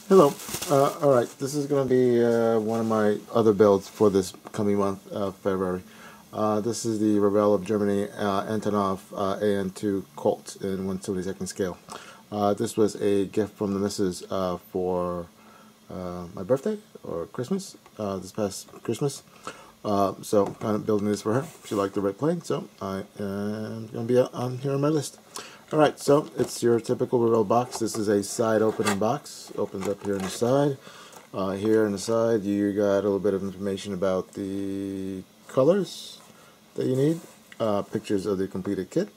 Hello. Alright, this is going to be one of my other builds for this coming month, February. This is the Revell of Germany Antonov An-2 Colt in 1/72 scale. This was a gift from the missus for my birthday or Christmas, this past Christmas. So kind of building this for her. She liked the red plane, so I am going to be on here on my list. Alright, so it's your typical Revell box. This is a side opening box. Opens up here on the side. Here on the side you got a little bit of information about the colors that you need. Pictures of the completed kit.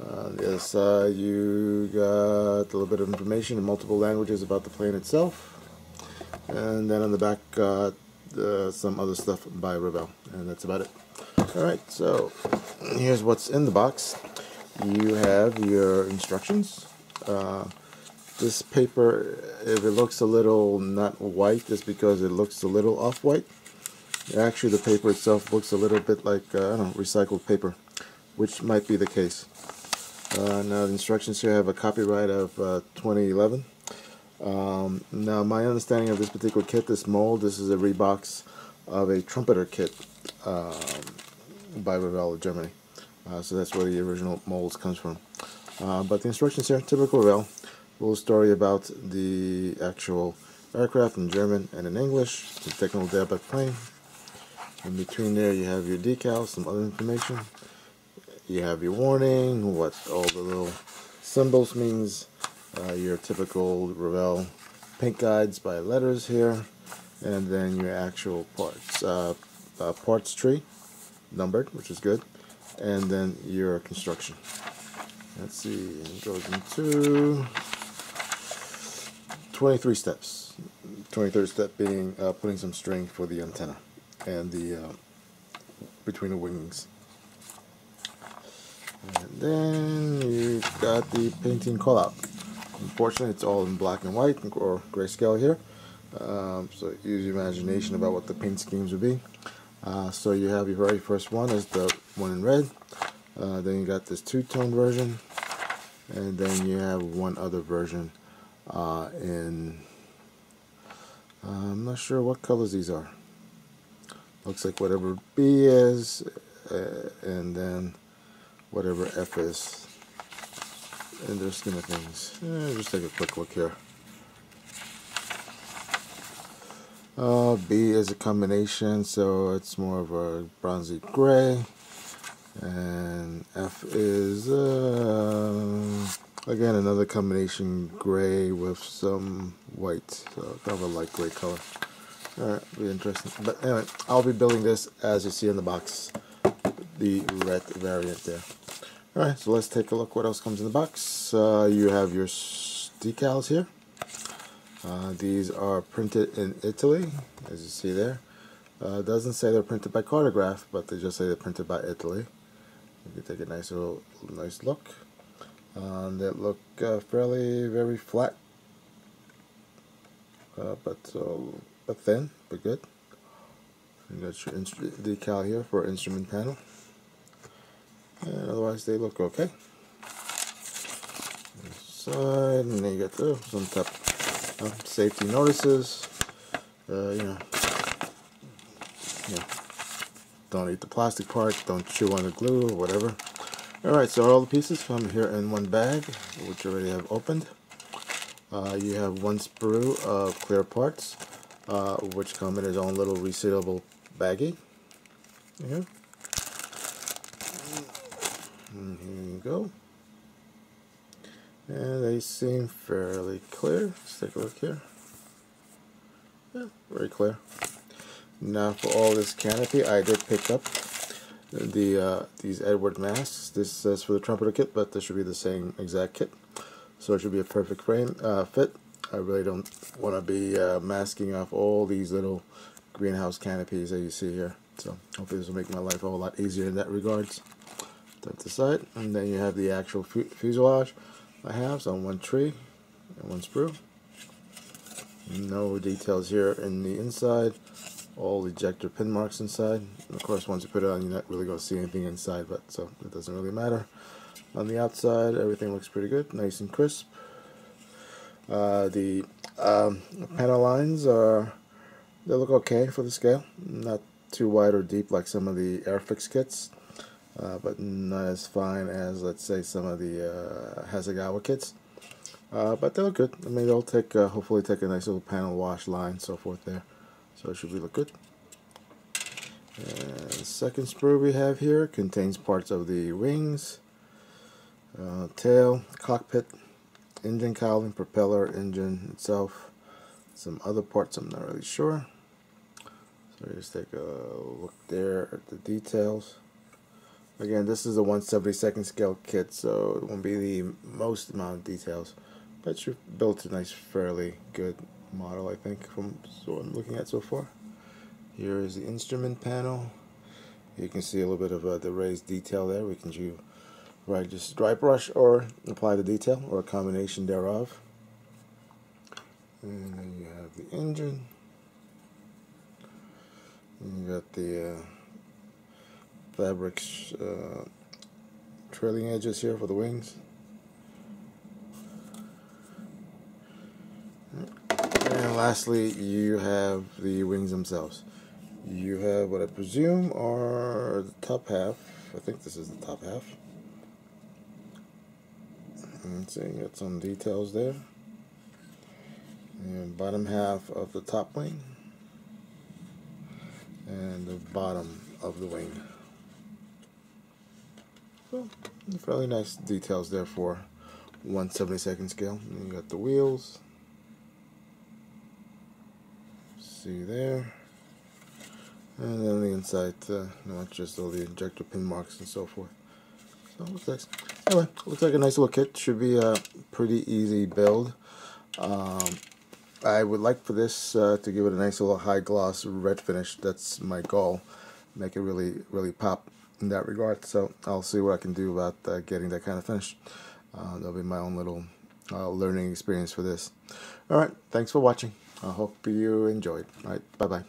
On the other side you got a little bit of information in multiple languages about the plane itself. And then on the back some other stuff by Revell. And that's about it. Alright, so here's what's in the box. You have your instructions. This paper, if it looks a little not white, it's because it looks a little off-white. Actually, the paper itself looks a little bit like, I don't know, recycled paper, which might be the case. Now, the instructions here have a copyright of 2011. Now, my understanding of this particular kit, this mold, this is a rebox of a trumpeter kit by Revell of Germany. So that's where the original molds comes from. But the instructions here, typical Revell. A little story about the actual aircraft in German and in English. The technical data about the plane. In between there you have your decals, some other information. You have your warning, what all the little symbols means. Your typical Revell paint guides by letters here. And then your actual parts. Parts tree, numbered, which is good. And then your construction. Let's see, it goes into 23 steps. 23rd step being putting some string for the antenna and the between the wings. And then you got the painting call out. Unfortunately, it's all in black and white or grayscale here. So use your imagination about what the paint schemes would be. So you have your very first one is the one in red. Then you got this two-tone version, and then you have one other version in I'm not sure what colors these are. Looks like whatever B is, and then whatever F is in their scheme of things. Just take a quick look here. B is a combination, so it's more of a bronzy gray, and F is again another combination gray with some white, so kind of a light gray color. Alright, be interesting. But anyway, I'll be building this as you see in the box, the red variant there. Alright, so let's take a look what else comes in the box. You have your decals here. These are printed in Italy, as you see there. It doesn't say they're printed by Cartograph, but they just say they're printed by Italy. You can take a nice look. They look very flat, but thin, but good. You got your decal here for instrument panel, and otherwise they look okay. Side, and then you got some top safety notices. Don't eat the plastic parts, don't chew on the glue or whatever. Alright, so all the pieces come here in one bag, which you already have opened. You have one sprue of clear parts, which come in its own little resealable baggie. Here. And here you go. And they seem fairly clear. Let's take a look here. Yeah, very clear. Now for all this canopy, I did pick up these Edward masks. This says for the trumpeter kit, but this should be the same exact kit. So it should be a perfect frame fit. I really don't want to be masking off all these little greenhouse canopies that you see here. So hopefully this will make my life a whole lot easier in that regards. That's the side, and then you have the actual fuselage. I have on one tree and one sprue. No details here in the inside. All ejector pin marks inside. And of course, once you put it on, you're not really going to see anything inside, but so it doesn't really matter. On the outside, everything looks pretty good, nice and crisp. The panel lines they look okay for the scale. Not too wide or deep like some of the Airfix kits, but not as fine as, let's say, some of the Hasegawa kits. But they look good. I mean, they'll take hopefully take a nice little panel wash line, so forth there. So it should look good. And the second sprue we have here contains parts of the wings, tail, cockpit, engine cowling, propeller, engine itself, some other parts I'm not really sure. So just take a look there at the details. Again, this is a 1/72nd scale kit, so it won't be the most amount of details, but you've built a nice, fairly good model, I think, from what I'm looking at so far. Here is the instrument panel. You can see a little bit of the raised detail there. We can do just dry brush or apply the detail, or a combination thereof. And then you have the engine. And you got the fabrics trailing edges here for the wings. And lastly, you have the wings themselves. You have what I presume are the top half. I think this is the top half. And so you got some details there. And bottom half of the top wing. And the bottom of the wing. So, fairly nice details there for 1/72nd scale. And you got the wheels. See there. And then the inside, just all the injector pin marks and so forth. So it looks nice. Anyway, looks like a nice little kit. Should be a pretty easy build. I would like for this to give it a nice little high gloss red finish. That's my goal. Make it really pop in that regard. So I'll see what I can do about getting that kind of finish. That'll be my own little learning experience for this. Alright, thanks for watching. I hope you enjoyed. Alright, bye-bye.